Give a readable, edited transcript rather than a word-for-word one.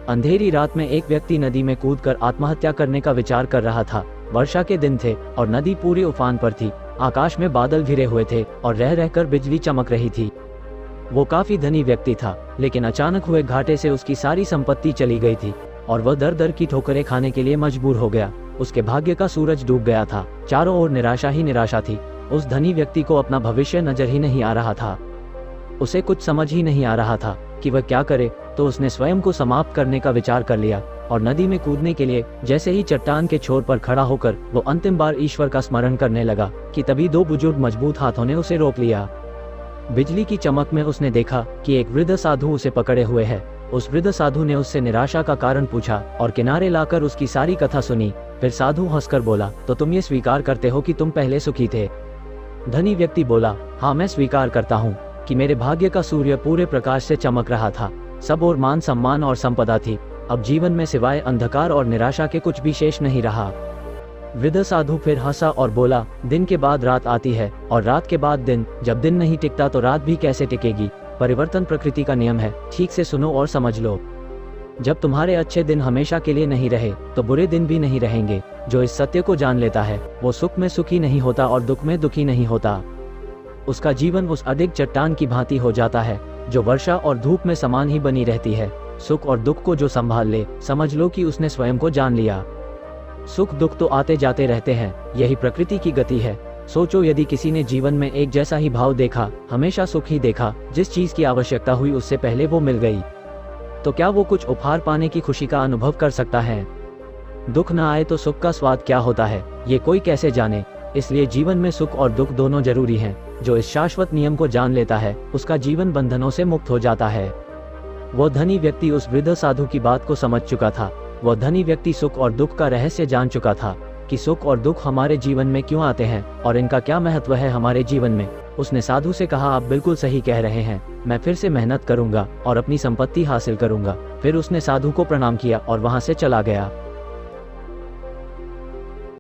अंधेरी रात में एक व्यक्ति नदी में कूदकर आत्महत्या करने का विचार कर रहा था। वर्षा के दिन थे और नदी पूरे उफान पर थी। आकाश में बादल घिरे हुए थे और रह रहकर बिजली चमक रही थी। वो काफी धनी व्यक्ति था, लेकिन अचानक हुए घाटे से उसकी सारी संपत्ति चली गई थी और वह दर दर की ठोकरें खाने के लिए मजबूर हो गया। उसके भाग्य का सूरज डूब गया था। चारों ओर निराशा ही निराशा थी। उस धनी व्यक्ति को अपना भविष्य नजर ही नहीं आ रहा था। उसे कुछ समझ ही नहीं आ रहा था कि वह क्या करे, तो उसने स्वयं को समाप्त करने का विचार कर लिया और नदी में कूदने के लिए जैसे ही चट्टान के छोर पर खड़ा होकर वो अंतिम बार ईश्वर का स्मरण करने लगा कि तभी दो बुजुर्ग मजबूत हाथों ने उसे रोक लिया। बिजली की चमक में उसने देखा कि एक वृद्ध साधु उसे पकड़े हुए है। उस वृद्ध साधु ने उससे निराशा का कारण पूछा और किनारे लाकर उसकी सारी कथा सुनी। फिर साधु हंसकर बोला, तो तुम ये स्वीकार करते हो कि तुम पहले सुखी थे? धनी व्यक्ति बोला, हाँ, मैं स्वीकार करता हूँ कि मेरे भाग्य का सूर्य पूरे प्रकाश से चमक रहा था। सब और मान सम्मान और संपदा थी। अब जीवन में सिवाय अंधकार और निराशा के कुछ भी शेष नहीं रहा। वृद्ध साधु फिर हंसा और बोला, दिन के बाद रात आती है और रात के बाद दिन। जब दिन नहीं टिकता तो रात भी कैसे टिकेगी? परिवर्तन प्रकृति का नियम है। ठीक से सुनो और समझ लो। जब तुम्हारे अच्छे दिन हमेशा के लिए नहीं रहे तो बुरे दिन भी नहीं रहेंगे। जो इस सत्य को जान लेता है वो सुख में सुखी नहीं होता और दुख में दुखी नहीं होता। उसका जीवन उस अडिग चट्टान की भांति हो जाता है जो वर्षा और धूप में समान ही बनी रहती है। सुख और दुख को जो संभाल ले, समझ लो कि उसने स्वयं को जान लिया। सुख दुख तो आते जाते रहते हैं, यही प्रकृति की गति है। सोचो, यदि किसी ने जीवन में एक जैसा ही भाव देखा, हमेशा सुख ही देखा, जिस चीज की आवश्यकता हुई उससे पहले वो मिल गई, तो क्या वो कुछ उपहार पाने की खुशी का अनुभव कर सकता है? दुख न आए तो सुख का स्वाद क्या होता है, ये कोई कैसे जाने। इसलिए जीवन में सुख और दुख दोनों जरूरी हैं। जो इस शाश्वत नियम को जान लेता है उसका जीवन बंधनों से मुक्त हो जाता है। वो धनी व्यक्ति उस वृद्ध साधु की बात को समझ चुका था। वह धनी व्यक्ति सुख और दुख का रहस्य जान चुका था कि सुख और दुख हमारे जीवन में क्यों आते हैं और इनका क्या महत्व है हमारे जीवन में। उसने साधु से कहा, आप बिल्कुल सही कह रहे हैं, मैं फिर से मेहनत करूंगा और अपनी संपत्ति हासिल करूंगा। फिर उसने साधु को प्रणाम किया और वहां से चला गया।